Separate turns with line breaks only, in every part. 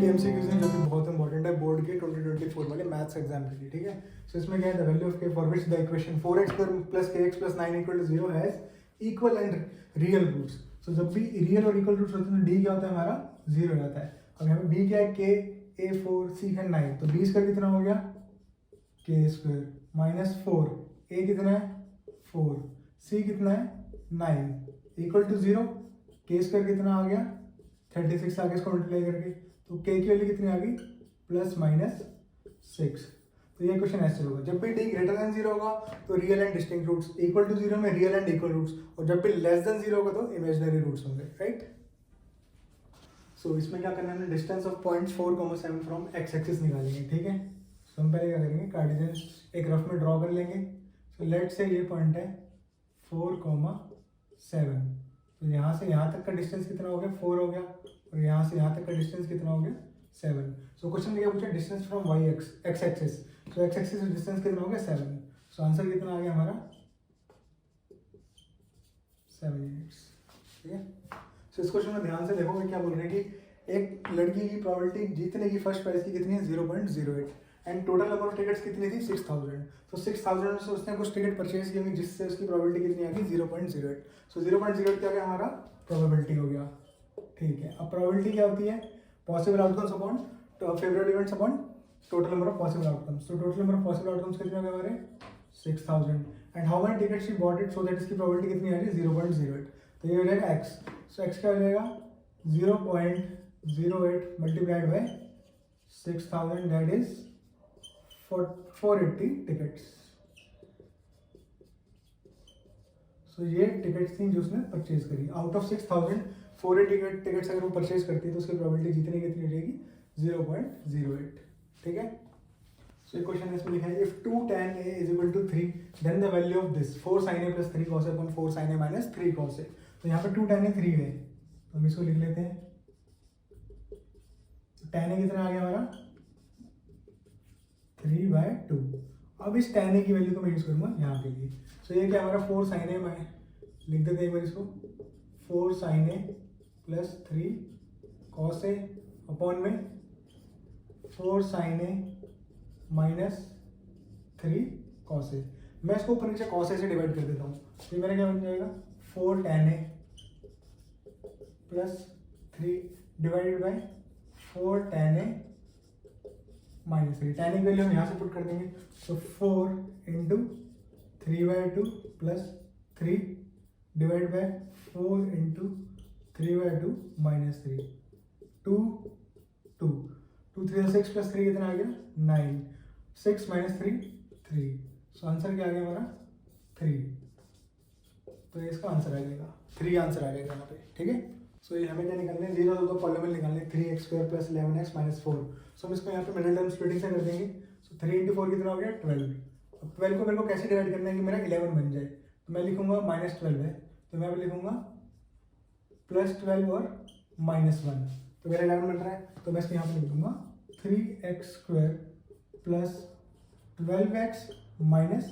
MCQs हैं जो कि बहुत इंपॉर्टेंट है बोर्ड के 2024 वाले मैथ्स एग्जाम के लिए, ठीक है। सो इसमें क्या है, the value of K for which the equation 4x plus kx plus 9 equal to 0 has equal and real roots. So जब भी रियल और इक्वल रूट्स होते हैं तो डी क्या होता है हमारा 0 हो जाता है। अब यहाँ पे बी क्या है, k a4 c है 9, तो बी स्क्वायर कितना हो गया k स्क्वायर माइनस 4, a कितना है 4, c कितना है 9 इक्वल टू 0, k स्क्वायर कितना आ गया 36 आगे इसको मल्टीप्लाई करके, तो k की वैल्यू कितनी आ गई प्लस माइनस 6। तो ये क्वेश्चन ऐसे होगा, जब भी d ग्रेटर देन 0 होगा तो real and distinct roots, equal to 0 में रियल एंड इक्वल रूट्स, और जब भी लेस देन 0 होगा तो इमेजिनरी रूट्स होंगे, राइट। सो इसमें क्या करना है, distance of points 4,7 from x axis निकालेंगे, ठीक है। सो हम पहले क्या करेंगे, कार्टेशियन एक रफ में ड्रॉ कर लेंगे। सो लेट से ये पॉइंट है 4,7, तो यहाँ से यहाँ तक का डिस्टेंस कितना हो गया 4 हो गया, और यहाँ से यहाँ तक का डिस्टेंस कितना हो गया 7। सो क्वेश्चन में क्या पूछा, distance from Y X axis, so X axis से डिस्टेंस कितना हो गया 7। सो आंसर कितना आ गया हमारा 7 यूनिट्स, ठीक है। सो इस क्वेश्चन में ध्यान से देखोगे क्या बोल रहे हैं कि एक लड़की की प्रोबेबिलिटी जीतने की फर्स्ट प्राइज की कितनी है 0.08, and total number of tickets कितनी थी 6000। तो 6000 से उसने कुछ टिकट परचेज की होंगी जिससे उसकी प्रोबेबिलिटी कितनी आ गई 0.08। सो 0.08 क्या हो गया हमारा प्रोबेबिलिटी हो गया, ठीक है। अब प्रोबेबिलिटी क्या होती है, possible outcomes upon favourable events upon total number of possible outcomes. तो total number of possible outcomes कितने हो गए हमारे 6000, and how many tickets she bought it so that इसकी प्रोबेबिलिटी कितनी आ रही है 0.08। तो ये हो जाएगा x। सो x क्या हो जाएगा 0.08 multiplied by 6000, that is 480 tickets. So ये टिकट्स थी जो उसने परचेज करी, आउट ऑफ 6000 480 टिकट्स अगर वो परचेज करती है तो उसकी प्रोबेबिलिटी जीतने की कितनी हो जाएगी 0.08, ठीक है। सो एक क्वेश्चन इसमें लिखा है, if 2 tan a is equal to 3 then the value of this 4 sin a plus 3 cos a upon 4 sin a minus 3 cos a। तो यहाँ पे 2 tan a 3 है, तो हम इसको लिख लेते हैं। tan a कितना आ गया हमारा 3/2। अब इस tan a की वैल्यू को मैं यूज करूंगा यहाँ के लिए। सो ये क्या हमारा 4 sin a में लिख देते हैं एक बार इसको, 4 sin a plus 3 cos a upon में 4 sin a minus 3 cos a। मैं इसको ऊपर नीचे cos a से डिवाइड कर देता हूँ, तो मेरा क्या बन जाएगा 4 tan a plus 3 divided by 4 tan a minus 3। tan a की वैल्यू हम यहाँ से पुट कर देंगे, तो 4 into 3/2 plus 3 divide by 4 into 3/2 minus 3, 2 2 2 3 6 plus 3 कितना आ गया 9, 6 माइनस 3 3। सो आंसर क्या आ गया हमारा 3। तो ये इसका आंसर आ जाएगा 3, आंसर आ जाएगा यहाँ पे, ठीक है। सो ये हमें क्या निकालना है, 0 तो पॉलिनोमियल निकालने 3x square plus 11x minus 4। सो हम इसको यहाँ पे मिडिल टर्म स्प्लिटिंग से कर देंगे। सो 3 इंटू 4 कितना हो गया 12। अब 12 को मेरे को कैसे डिवाइड करना है कि मेरा 11 बन जाए, तो मैं लिखूंगा -12 है, तो मैं लिखूंगा +12 और -1, तो मेरा 11 बन रहा है। तो मैं इसको यहाँ पे लिख दूंगा 3x square plus 12x minus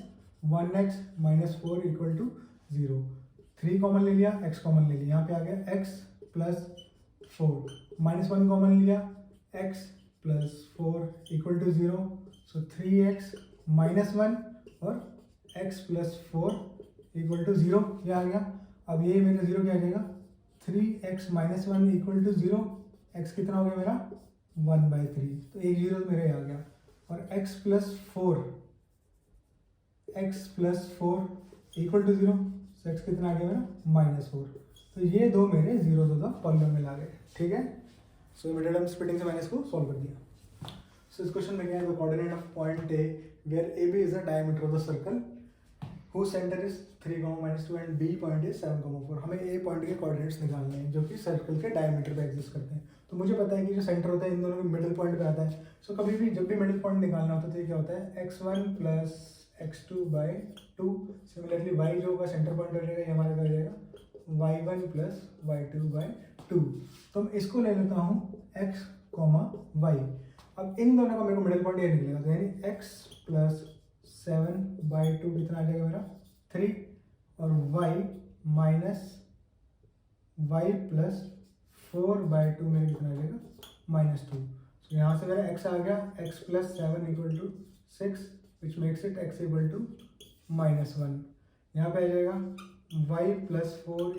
1x minus 4 equal to 0। 3 common ले लिया, x कॉमन ले लिया, यहाँ पे आ गया x प्लस 4, -1 कॉमन लिया, x plus 4 equal to 0। So 3x minus 1 और x प्लस 4 इक्वल टू 0, ये आ गया। अब ये मेरा 0 क्या आ जाएगा 3x minus 1 equal to 0, x कितना हो गया मेरा 1/3, तो एक 0 मेरे आ गया। और x प्लस 4 इक्वल टू 0, तो x कितना आ गया मेरा -4। तो ये दो मेरे 0 तो पॉलिनोमियल आ गए, ठीक है। सो मिडिल टर्म स्प्लिटिंग से मैंने इसको सॉल्व कर दिया। सो इस क्वेश्चन में क्या है, the coordinate of point A where A B is the diameter of the circle whose center is 3, -2 and B point is 7, 4। हमें A पॉइंट के कोऑर्डिनेट्स निकालने हैं जो कि सर्कल के डायमीटर पे एग्जिस्ट करते हैं। तो मुझे पता है कि जो सेंटर होता है इन दोनों के मिडिल पॉइंट पे आता है। सो कभी भी जब भी मिडिल पॉइंट निकालना होता है तो ये क्या होता है x1 plus x2/2। Similarly y जो होगा सेंटर पॉइंट हो जाएगा, ये हमारा क्या हो जाएगा y1 प्लस y2/2। तो मैं इसको ले लेता हूँ x, y। अब इन दोनों का मेरे को मिडिल पॉइंट ये निकलेगा, तो यानी x प्लस 7/2 कितना आ जाएगा मेरा 3, और y माइनस y प्लस 4/2 मेरा कितना आ जाएगा -2। सो यहाँ से मेरा x आ गया x + 7 = 6 which makes it x = -1। यहाँ पे आ जाएगा y + 4 =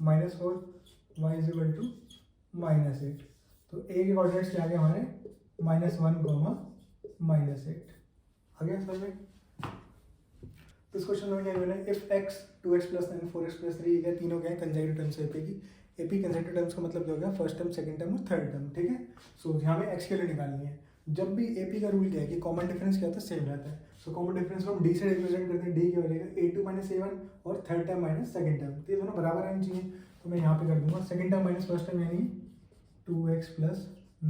-4 y = -8। तो a के कोऑर्डिनेट्स क्या आ गए हमारे -1, -8 आ गया समझ में। तो इस क्वेश्चन में क्या मिला इफ x 2x + 9 4x + 3 ये तीनों क्या है कंसेक्यूटिव टर्म्स है एपी की। एपी कंसेक्यूटिव टर्म्स का मतलब क्या हो गया फर्स्ट टर्म सेकंड टर्म और थर्ड टर्म, ठीक है। सो यहाँ में x के लिए निकालनी है। जब भी एपी का रूल क्या है कि कॉमन डिफरेंस क्या होता है सेम रहता है। सो कॉमन डिफरेंस को हम डी से रिप्रेजेंट करते हैं, डी क्या हो जाएगा a2 - a1 और third term minus second term, तो ये दोनों बराबर आनी चाहिए। तो मैं यहाँ पे कर दूंगा second term minus first term यानी 2x +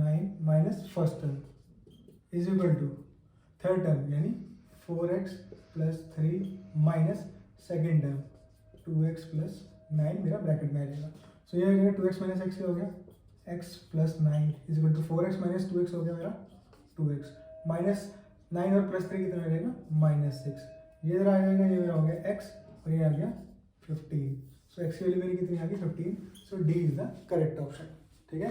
9 minus first term is equal to third term यानी 4x + 3 minus second term 2x + 9 मेरा ब्रैकेट में आ जाएगा। सो ये हो गया 2x - x हो गया x + 9 is equal to 4x - 2x हो गया मेरा 2x माइनस 9 और +3 कितना आ जाएगा -6। ये इधर आ जाएगा, ये मेरा हो गया x और ये आ गया 15। सो x की वैल्यू मेरी कितनी आ गई 15। So D is the correct option, ठीक है।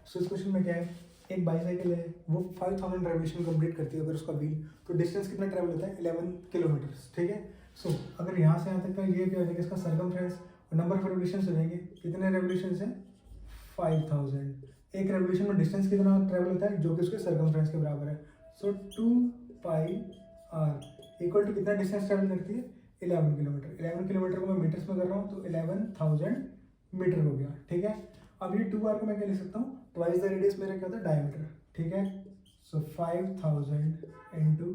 सो इस क्वेश्चन में क्या है एक बाईसाइकिल है वो 5000 रेवोल्यूशन कंप्लीट करती है अगर उसका व्हील, तो डिस्टेंस कितना ट्रैवल होता है 11 किलोमीटर्स, ठीक है। सो अगर यहाँ से यहाँ तक का ये क्या हो जाएगा इसका सर्कमफ्रेंस और नंबर ऑफ रेवोल्यूशंस हो जाएंगे। कितने रेवोल्यूशंस हैं 5000। एक रेवोल्यूशन में डिस्टेंस कितना ट्रैवल होता है जो कि उसके सर्कमफ्रेंस के बराबर है। सो 2πr इक्वल टू कितना डिस्टेंस ट्रैवल करती है 11 किलोमीटर। 11 किलोमीटर को मैं मीटर्स में कर रहा हूँ तो 11,000 मीटर हो गया, ठीक है। अब ये 2r को मैं क्या लिख सकता हूँ ट्वाइस द रेडियस मेरा क्या होता है डायमीटर, ठीक है। सो 5000 इंटू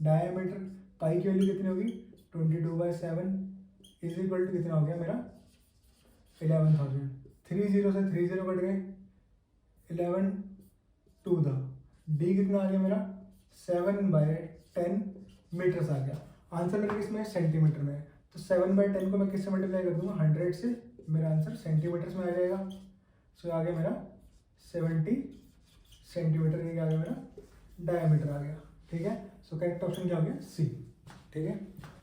डायमीटर, पाई की वैल्यू कितनी होगी 22/7 इज इक्वल टू कितना हो गया मेरा 11,000। 3 0 से 3 0 कट गए 11 टू द डी कितना आ गया मेरा 7/10 मीटर्स आ गया। आंसर मेरे किसमें सेंटीमीटर में है, तो 7/10 को मैं किससे मल्टीप्लाई कर दूंगा 100 से, मेरा आंसर सेंटीमीटर्स में आ जाएगा। सो आ गया मेरा 70 सेंटीमीटर, ये आ गया मेरा डायमीटर आ गया, ठीक है। सो करेक्ट ऑप्शन क्या हो गया सी, ठीक है।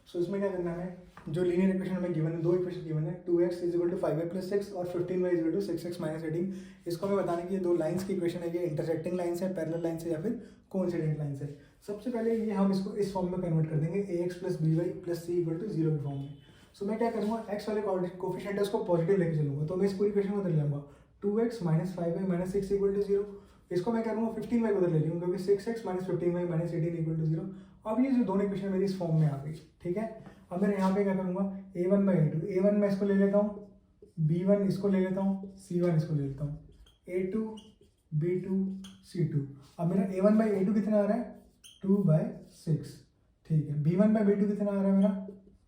सो इसमें क्या करना है जो लीनियर इक्वेशन हमें गिवन है, दो इक्वेशन गिवन है 2x = 5y + 6 और 15y = 6x - 18। इसको हमें बताने की ये दो लाइंस की इक्वेशन है, ये इंटरसेक्टिंग लाइंस है, पैरेलल लाइंस है या फिर कोइंसिडेंट लाइंस है। सबसे पहले ये हम इसको इस फॉर्म में कन्वर्ट कर देंगे ax + by + c = 0 के फॉर्म में। सो मैं क्या करूँगा x वाले कोफिशिएंट है उसको पॉजिटिव लेके चलूँगा, तो मैं इस पूरी इक्वेशन को उधर ले जाऊँगा 2x - 5y - 6 = 0। इसको मैं करूँगा 15y को उधर ले लूँगा क्योंकि 6x - 15y - 18 = 0। अब ये जो दोनों इक्वेशन मेरी इस फॉर्म में आ गई, ठीक है। अब मैं यहाँ पे क्या करूँगा a1/a2, a1 मैं इसको ले लेता हूँ, b1 इसको ले लेता हूँ, c1 इसको ले लेता हूँ, a2 b2 c2। अब मेरा a1/a2 कितना आ रहा है 2/6, ठीक है। b1/b2 कितना आ रहा है मेरा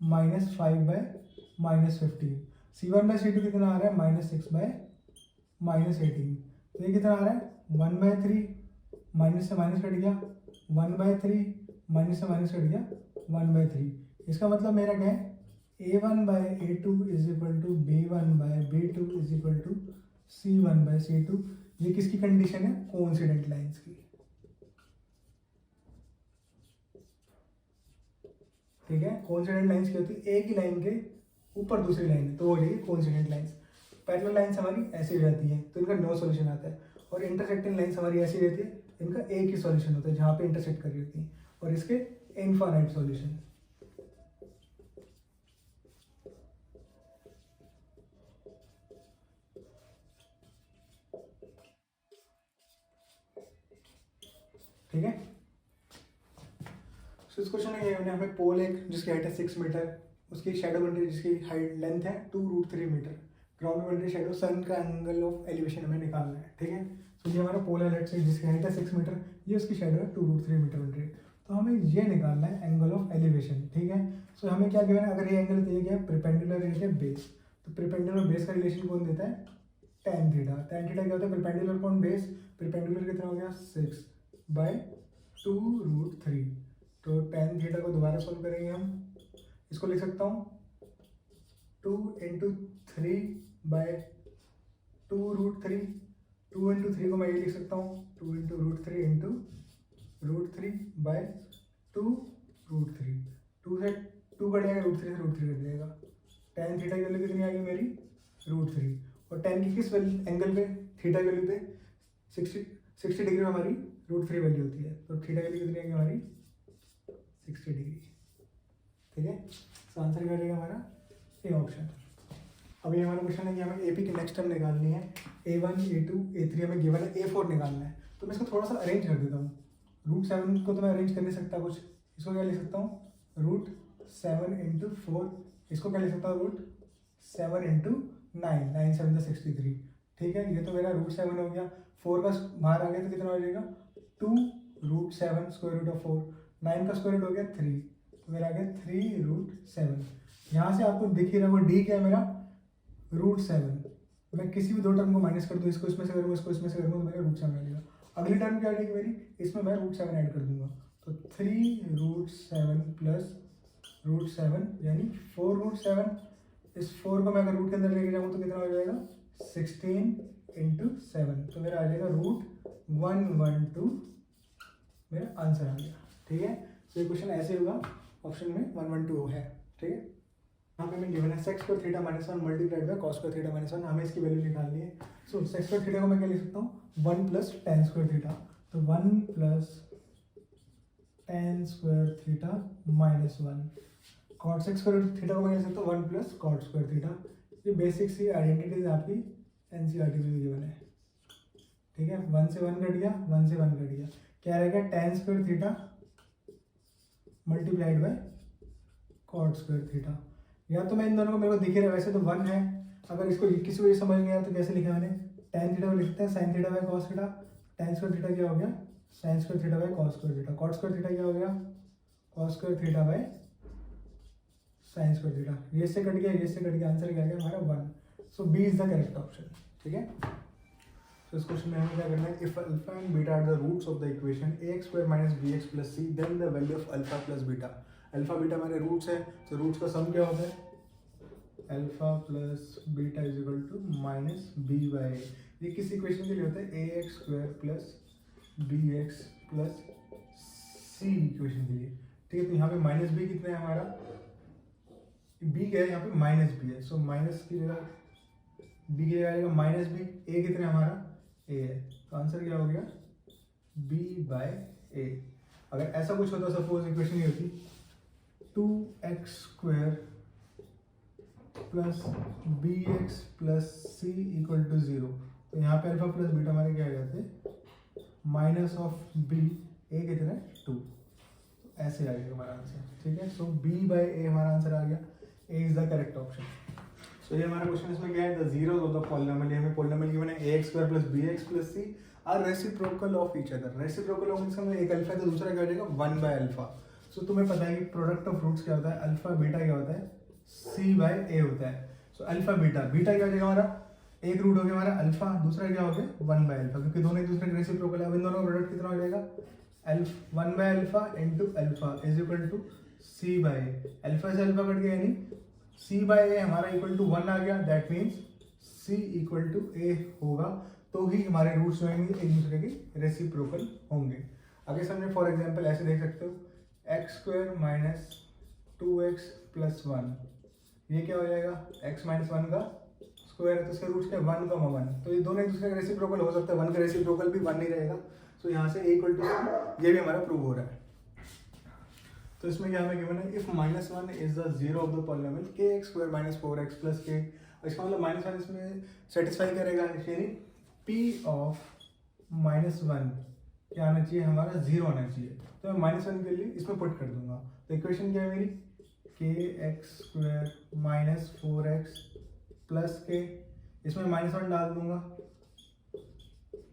-5/-15। c1/c2 कितना आ रहा है -6/-18। तो ये कितना आ रहा है 1/3, माइनस से माइनस कट गया 1/3, माइनस से माइनस कट गया 1/3। इसका मतलब मेरा क्या है a1/a2 is equal to b1/b2 is equal to c1/c2। ये किसकी कंडीशन है कोइंसिडेंट लाइंस की, ठीक है। कोइंसिडेंट लाइंस क्या होती है एक ही लाइन के ऊपर दूसरी लाइन है तो हो जाएगी कोइंसिडेंट लाइंस। पैरेलल लाइंस हमारी ऐसी रहती है तो इनका नो सॉल्यूशन आता है, और इंटरसेक्टिंग लाइंस हमारी ऐसी रहती है इनका एक ही सॉल्यूशन होता है जहाँ पे इंटरसेक्ट कर रही होती है, और इसके इनफाइनाइट सॉल्यूशन। ठीक है। सो इस क्वेश्चन में ये हमने हमें पोल एक जिसकी हाइट है 6 मीटर, उसकी शेडो बन रही है जिसकी हाइट लेंथ है 2√3 मीटर, ग्राउंड में बन रही शेडो, सन का एंगल ऑफ एलिवेशन हमें निकालना है, ठीक है। सो ये हमारा पोल है लेट्स से जिसकी हाइट है 6 मीटर, ये उसकी शेडो है 2√3 मीटर बन रही है, तो हमें ये निकालना है एंगल ऑफ एलिवेशन, ठीक है। सो हमें क्या गिवन है अगर ये एंगल दिया गया है परपेंडिकुलर ये है बेस, तो परपेंडिकुलर बेस का रिलेशन कौन देता है tan थीटा। tan थीटा क्या होता है परपेंडिकुलर अपॉन बेस, परपेंडिकुलर कितना हो गया 6/2√3। तो tan थीटा को दोबारा सॉल्व करेंगे हम, इसको लिख सकता हूँ 2 × 3/2√3। 2 × 3 को मैं ये लिख सकता हूँ 2 × √3 × √3/2√3। 2 से 2 कट जाएगा, √3 से √3 कट जाएगा। tan थीटा की वैल्यू कितनी आ गई मेरी √3, और टेन की किस एंगल पे, थीटा की वैल्यू पे 60 डिग्री में हमारी √3 वैल्यू होती है, तो थीटा की वैल्यू कितनी आएगी हमारी 60 डिग्री। ठीक है, तो आंसर क्या रहेगा हमारा ए ऑप्शन। अब ये हमारा क्वेश्चन है कि हमें एपी की नेक्स्ट टर्म निकालनी है, A1 A2 A3 हमें गिवन है, A4 निकालना है। तो मैं इसको थोड़ा सा अरेंज कर देता हूँ। √7 को तो मैं अरेंज कर नहीं सकता कुछ, इसको क्या लिख सकता हूँ √7 × 4, इसको क्या लिख सकता हूँ √7 × 9, 9 7 63। ठीक है, ये तो मेरा √7 हो गया, 4 का बाहर आ गया तो कितना हो जाएगा 2 √7 √4, 9 का स्क्वायर रूट हो गया 3, तो मेरा आ गया 3 √7। यहाँ से आपको दिख ही रहा वो डी क्या है मेरा √7। मैं किसी भी दो टर्म को माइनस कर दूँ, इसको इसमें से करूँगा, इसको इसमें से करूँगा, तो मेरा √7 मिलेगा। अगली टर्म क्या आएगी मेरी, इसमें मैं √7 ऐड कर दूंगा, तो 3 √7 प्लस √7 यानी 4 √7। इस 4 को मैं अगर रूट के अंदर लेके जाऊँ तो कितना हो जाएगा 16 × 7, तो मेरा आ जाएगा √112, मेरा आंसर आ गया। ठीक है, तो ये क्वेश्चन ऐसे होगा, ऑप्शन में 112 है। ठीक है, यहाँ पे हमें गिवन है sec² θ - 1 मल्टीप्लाइड बाय cos² θ - 1, हमें इसकी वैल्यू निकालनी है। सो sec² θ को मैं क्या लिख सकता हूँ 1 + tan² θ, तो 1 + tan² θ - 1। cot sec² θ को मैं लिख सकता हूँ 1 + cot² θ। ये बेसिक सी आइडेंटिटीज आपकी एनसीईआरटी में गिवन है। ठीक है, 1 से 1 कट गया, 1 से 1 कट गया, क्या रहेगा tan² θ मल्टीप्लाइड बाय cot² θ। या तो मैं इन दोनों को मेरे को दिख रहा है, वैसे तो 1 है, अगर इसको किसी को ये समझ नहीं आया तो कैसे लिखा मैंने, tan θ को लिखते हैं sin θ बाय cos θ, tan² θ क्या हो गया sin² θ बाय cos² θ, cot² θ क्या हो गया cos² θ बाय sin² θ। ये से कट गया, ये से कट गया, आंसर क्या आ गया हमारा 1। So B is the correct option. ठीक है, तो इस क्वेश्चन में हमें क्या करना है, if alpha and beta are the roots of the equation ax² - bx + c, then the value of alpha plus beta. Alpha beta हमारे रूट्स है, तो रूट्स का सम क्या होता है alpha plus beta is equal to -b/a। ये किस equation के लिए होता है ax² + bx + c इक्वेशन के लिए। ठीक है, तो यहाँ पे -b कितना है हमारा, b क्या है यहाँ पे -b है, सो माइनस की जगह b की जगह आएगा -b, a कितना है हमारा a है, तो आंसर क्या हो गया b/a। अगर ऐसा कुछ होता, सपोज इक्वेशन ये होती 2x² + bx + c = 0, तो यहाँ पे अल्फा प्लस बीटा हमारे क्या आ जाते -b, a कितना है 2, तो ऐसे आ गया हमारा आंसर। ठीक है, सो b/a हमारा आंसर आ गया, a is the correct option. So ये हमारा क्वेश्चन इसमें क्या है, the zeros of the polynomial, हमें पॉलिनोमियल गिवन है ax² + bx + c are reciprocal of each other. Reciprocal of इसका मतलब एक अल्फा है तो दूसरा क्या हो जाएगा 1/α। सो तुम्हें पता है कि प्रोडक्ट ऑफ रूट्स क्या होता है, अल्फा बीटा क्या होता है c/a होता है। सो अल्फा बीटा, बीटा क्या हो जाएगा हमारा, एक रूट हो गया हमारा अल्फा, दूसरा क्या हो गया 1/α, क्योंकि दोनों एक दूसरे के रेसिप्रोकल है। अब इन दोनों का प्रोडक्ट कितना हो जाएगा 1/α × alpha is equal to c/a। Alpha से अल्फा कट गया यानी c/a हमारा इक्वल टू 1 आ गया, दैट मीन्स c = a होगा, तो ही हमारे रूट्स जो हैं एक दूसरे के रेसिप्रोकल होंगे। आगे समझे, फॉर एग्जांपल ऐसे देख सकते हो x² - 2x + 1, ये क्या हो जाएगा x - 1 का स्क्वायर है, तो इसके रूट्स क्या 1, 1, तो ये दोनों एक दूसरे का रेसिप्रोकल हो सकता है, 1 का रेसिप्रोकल भी 1 नहीं रहेगा। सो यहाँ से a = c, ये भी हमारा प्रूव हो रहा है। तो इसमें क्या हमें गिवन है, if -1 is the zero of the polynomial kx² - 4x + k, इसका मतलब -1 इसमें सेटिस्फाई करेगा, यानी p ऑफ -1 क्या आना चाहिए हमारा 0 आना चाहिए, तो मैं -1 के लिए इसमें पुट कर दूंगा। तो इक्वेशन क्या है मेरी kx² - 4x + k, इसमें -1 डाल दूंगा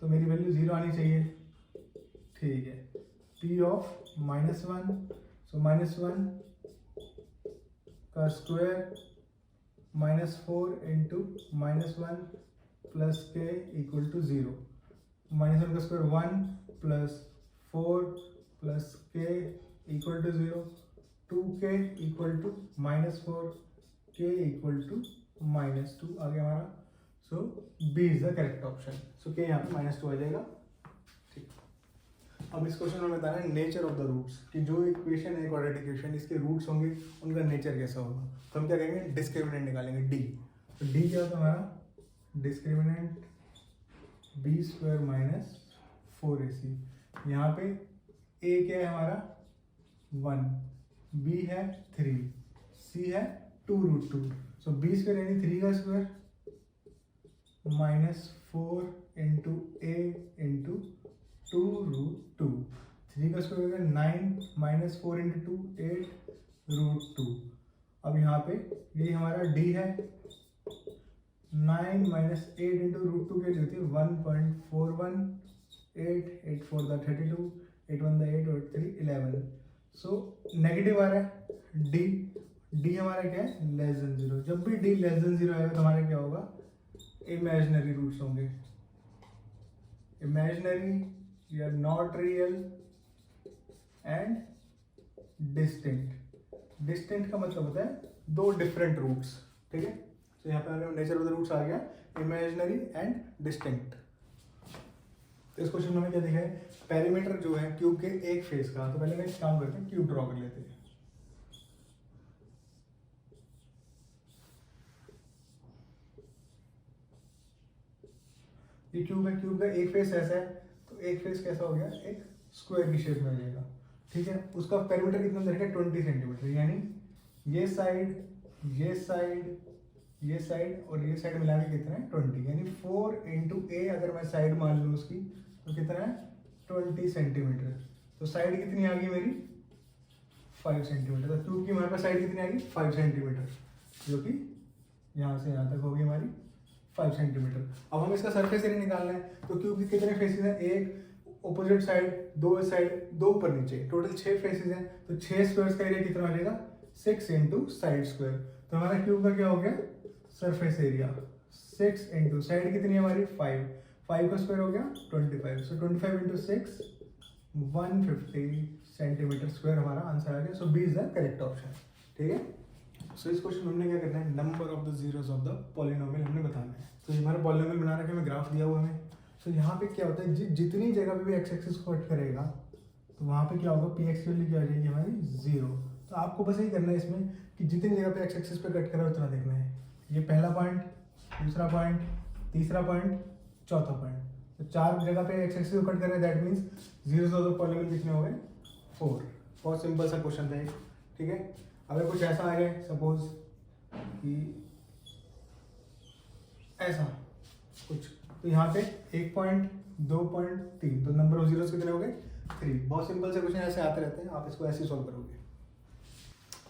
तो मेरी वैल्यू 0 आनी चाहिए। ठीक है, p ऑफ -1, सो -1 का स्क्वायर -4 × -1 + k = 0, -1 का स्क्वायर 1 + 4 + k = 0, 2k = -4, k = -2 आ गया हमारा। सो b is the correct option. So k यहाँ पे -2 आ जाएगा। ठीक, अब इस क्वेश्चन में बताना है नेचर ऑफ द रूट्स, कि जो इक्वेशन है क्वाड्रेटिक इक्वेशन, इसके रूट्स होंगे उनका नेचर कैसा होगा। तो हम क्या करेंगे, डिस्क्रिमिनेंट निकालेंगे d। तो d क्या होता है हमारा discriminant B square minus 4ac। यहाँ पे a क्या है हमारा 1, b है 3, c है 2√2। सो बी स्क्वायर यानी 3 का स्क्वायर माइनस 4 इंटू ए इंटू 2√2। 3 का स्क्वायर हो गया 9 माइनस 4 इंटू 2 8√2। अब यहाँ पे ये हमारा d है 9 माइनस 8 इंटू √2 के लिए होती है 1.41। 8 8 4 द 32, 8 1 द 8 और 3 11। सो नेगेटिव आ रहा है d हमारा क्या है लेस देन 0। जब भी d लेस देन 0 आएगा तो हमारा क्या होगा इमेजिनरी रूट्स होंगे। इमेजिनरी या not real and distinct. Distinct का मतलब होता है दो डिफरेंट रूट्स, ठीक है। तो यहाँ पे नेचर ऑफ द रूट्स आ गया इमेजिनरी एंड डिस्टिंक्ट। तो इस क्वेश्चन में हमें क्या दिखा है, पेरीमीटर जो है क्यूब के एक फेस का। तो पहले मैं एक काम करते हैं, क्यूब ड्रॉ कर लेते हैं। ये क्यूब है, क्यूब का एक फेस ऐसा है, तो एक फेस कैसा हो गया एक स्क्वायर की शेप में हो जाएगा, ठीक है। उसका पेरीमीटर कितना रहेगा 20 सेंटीमीटर, यानी ये साइड ये साइड ये साइड और ये साइड मिला के कितना है 20, यानी 4 इंटू ए अगर मैं साइड मान लूँ उसकी तो कितना है 20 सेंटीमीटर। तो साइड कितनी आ गई मेरी 5 सेंटीमीटर। तो क्यूब की हमारे पास साइड कितनी आ गई 5 सेंटीमीटर, जो कि यहाँ से यहाँ तक होगी हमारी 5 सेंटीमीटर। अब हम इसका सरफेस एरिया निकालना है, तो क्यूब के कितने फेसेस हैं, एक ऑपोजिट साइड, दो ऊपर नीचे, टोटल 6 फेसेस हैं। तो 6 स्क्वायर्स का एरिया कितना हो जाएगा 6 इंटू साइड स्क्वायर। तो हमारा क्यूब का क्या हो गया सरफेस एरिया 6 इंटू साइड कितनी है हमारी 5 का स्क्वायर हो गया 25। सो 25 इंटू 6 150 सेंटीमीटर स्क्वायर हमारा आंसर आ गया। So B is the correct option, ठीक है। सो इस क्वेश्चन में हमने क्या करना है, number of the zeros of the polynomial हमने बताना है। तो हमारा पॉलिनोमियल बना रखा है, मैं ग्राफ दिया हुआ हमें। सो यहाँ पे क्या होता है जितनी जगह पे भी एक्स एक्सिस को कट करेगा तो वहाँ पे क्या होगा पी एक्स की वैल्यू क्या हो जाएगी हमारी 0। तो आपको बस यही करना है इसमें कि जितनी जगह पे एक्स एक्सिस पे कट करा उतना देखना है। ये पहला पॉइंट, दूसरा पॉइंट, तीसरा पॉइंट, चौथा पॉइंट। तो 4 जगह पे एक्स एक्सिस को कट कर रहे हैं, that means zeros of the polynomial कितने हो गए 4। बहुत सिंपल सा क्वेश्चन था, ठीक है। अगर कुछ ऐसा आ जाए सपोज कि ऐसा कुछ, तो यहाँ पे 1 पॉइंट 2 पॉइंट 3, तो नंबर ऑफ जीरोस कितने हो गए 3। बहुत सिंपल से क्वेश्चन ऐसे आते रहते हैं, आप इसको ऐसे सॉल्व करोगे।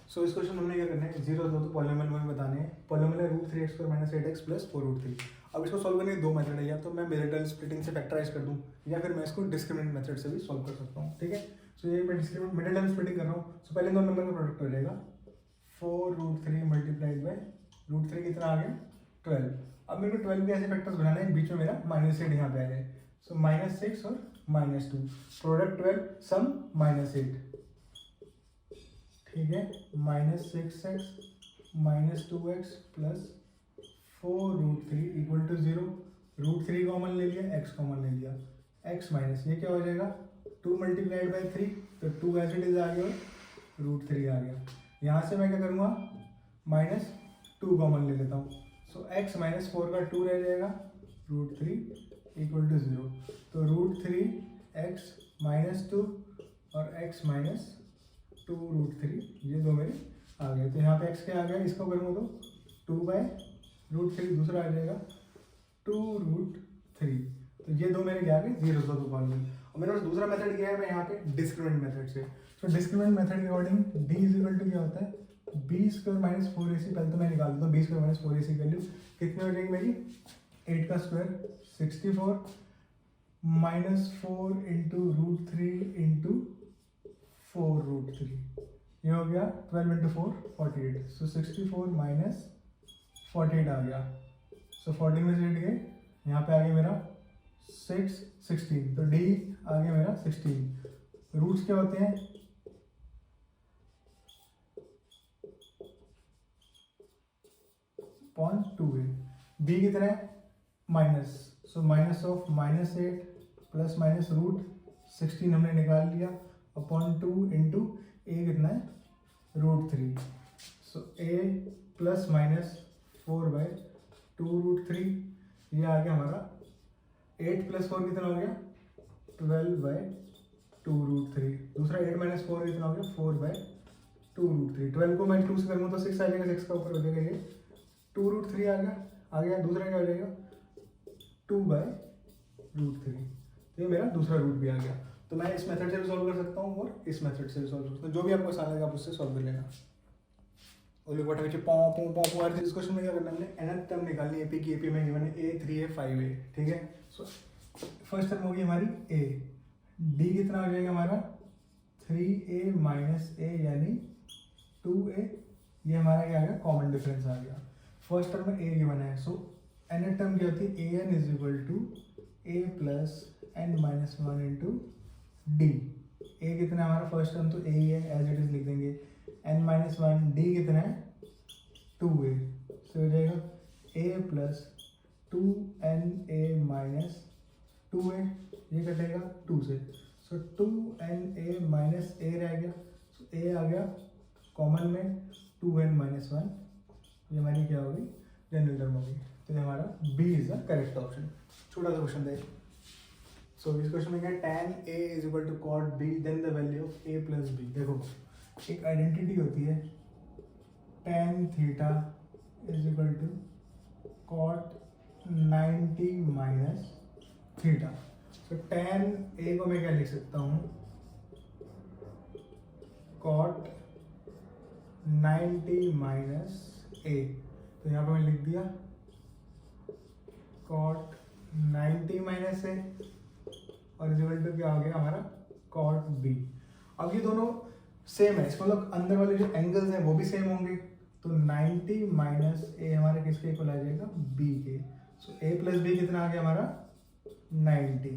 सो इस क्वेश्चन में हमने क्या करना है, जीरो दो तो पॉलिनोमियल में बताने हैं। पॉलिनोमियल है √3x² - 8x + 4√3। अब इसको सॉल्व करने के दो मेथड है, या तो मैं मेरिटल स्प्लिटिंग से फैक्टराइज कर दूं, या फिर मैं इसको डिस्क्रिमिनेंट मेथड से भी सॉल्व कर सकता हूँ, ठीक है। सो ये मैं डिस्क्रिमिनेंट मेरिटल स्प्लिटिंग कर रहा हूँ। सो पहले दो नंबर का प्रोडक्ट हो जाएगा 4√3 मल्टीप्लाइड बाय √3 कितना आ गया 12। अब मेरे को 12 के ऐसे फैक्टर्स बनाने हैं, बीच में मेरा -8 यहाँ पे आ जाए। सो -6 और -2, प्रोडक्ट 12 सम -8, ठीक है। -6x -2x + 4√3 = 0। √3 कॉमन ले लिया, x कॉमन ले लिया, x माइनस ये क्या हो जाएगा 2 मल्टीप्लाइड बाई 3, तो 2 एज इट इज आ गया और √3 आ गया। यहाँ से मैं क्या करूँगा -2 कॉमन ले लेता हूँ। सो x - 4 का 2 रह जाएगा, √3 = 0। तो √3x - 2 और x - 2√3 ये दो मेरे आ गए। तो यहाँ पे x क्या आ गया, इसको करूँगा तो 2/√3, दूसरा आ जाएगा 2√3। तो ये दो मेरे क्या आ गए जीरो दो पॉलिनोमियल। और मेरे पास दूसरा मेथड क्या है, मैं यहाँ पे डिस्क्रिमिनेंट मेथड से। तो डिस्क्रिमिनेंट मेथड के अकॉर्डिंग d क्या होता है b² - 4ac। पहले तो मैं निकाल देता हूँ b² - 4ac की वैल्यू कितनी हो जाएगी मेरी 8 का स्क्वायर 64 -4 इंटू √3 इंटू 4√3, ये हो गया 12 इंटू 4 48। सो 64 - 48 आ गया। सो 14 में से 8 गए, यहाँ पे आ गया मेरा 16। तो डी आ गया मेरा 16। रूट्स क्या होते हैं 0.28। बी कितना है minus, so minus of -8 plus minus √16 हमने निकाल लिया अपॉन 2 इंटू ए कितना है √3। सो ए +- 4/2√3 ये आ गया हमारा 8 + 4 कितना हो गया 12/2√3। दूसरा 8 - 4 कितना हो गया 4/2√3। 12 को मैं 2 से करूँगा तो 6 आ जाएगा, 6 का ऊपर हो जाएगा ये 2√3 आ गया। दूसरा क्या हो जाएगा 2/√3। तो ये मेरा दूसरा रूट भी आ गया। तो मैं इस मेथड से भी सॉल्व कर सकता हूँ और इस मेथड से भी सॉल्व कर सकता हूँ, जो भी आपको आसान लगे आप उससे सॉल्व कर लेना। और लोग बटा पॉ हर इस क्वेश्चन में क्या करना है, हमने nth टर्म निकालनी है। पी में गिवन है a 3a 5a, ठीक है। सो फर्स्ट टर्म होगी हमारी a, d कितना हो जाएगा हमारा 3a - a यानी 2a। ये हमारा क्या आ गया कॉमन डिफरेंस आ गया। फर्स्ट टर्म में a गिवन है, सो nth टर्म क्या होती है an = a + n - 1 into d। a कितना है हमारा फर्स्ट टर्म तो a ही है, एज इट इज लिख देंगे। n - 1 d कितना है 2a, तो हो जाएगा a + 2na - 2a, ये कटेगा 2 से, सो 2na - a रह गया। सो a आ गया कॉमन में 2n - 1, ये हमारी क्या होगी जनरल टर्म होगी। तो ये हमारा b is the correct option. छोटा सा क्वेश्चन है। सो इस क्वेश्चन में क्या tan a = cot b then the value of a + b। देखो एक आइडेंटिटी होती है tan थीटा = cot 90 - थीटा। तो tan a को मैं क्या लिख सकता हूँ cot 90 - a। तो यहाँ पर मैं लिख दिया cot 90 - a और इक्वल टू क्या हो गया हमारा cot b। अब ये दोनों सेम है, इसका मतलब अंदर वाले जो एंगल्स हैं वो भी सेम होंगे। तो 90 - a हमारे किसके इक्वल आ जाएगा b के। सो a + b कितना आ गया हमारा 90,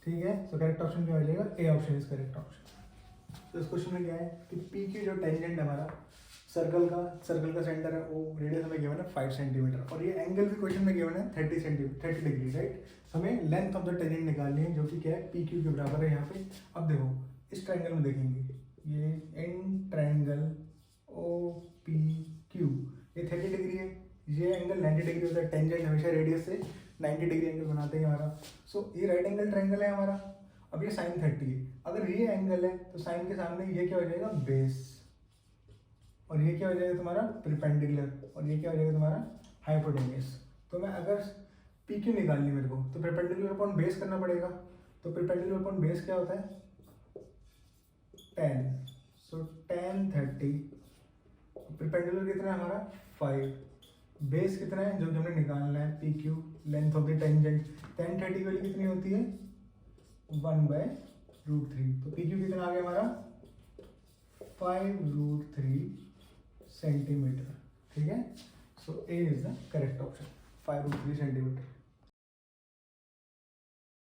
ठीक है। सो करेक्ट ऑप्शन क्या हो जाएगा A option is correct option. तो इस क्वेश्चन में क्या है कि पी की जो टेंजेंट है हमारा सर्कल का सेंटर है, वो रेडियस हमें गिवन है 5 सेंटीमीटर, और ये एंगल भी क्वेश्चन में गिवन है 30 डिग्री, राइट। हमें लेंथ ऑफ द टेंजेंट निकालनी है, जो कि क्या है पी क्यू के बराबर है यहाँ पे। अब देखो इस ट्रायंगल में देखेंगे, ये in triangle O P Q ये 30 डिग्री है, ये एंगल 90 डिग्री होता है। टेंजेंट हमेशा रेडियस से 90 डिग्री एंगल बनाते हैं हमारा। सो ये राइट एंगल ट्रायंगल है हमारा। अब ये sin 30 है, अगर ये एंगल है तो साइन के सामने ये क्या हो जाएगा बेस, और ये क्या हो जाएगा तुम्हारा परपेंडिकुलर, और ये क्या हो जाएगा तुम्हारा हाइपोटेन्यूस। तो मैं अगर पी क्यू निकालनी मेरे को तो परपेंडिकुलर अपॉन बेस करना पड़ेगा। तो परपेंडिकुलर अपॉन बेस क्या होता है 10। सो tan 30, परपेंडिकुलर कितना है हमारा 5, बेस कितना है जो कि हमने निकालना है P Q length of the tangent. tan 30 की वैल्यू कितनी होती है 1/√3। तो पी क्यू कितना आ गया हमारा 5√3 सेंटीमीटर, ठीक है। So A is the correct option 5√3 centimetre.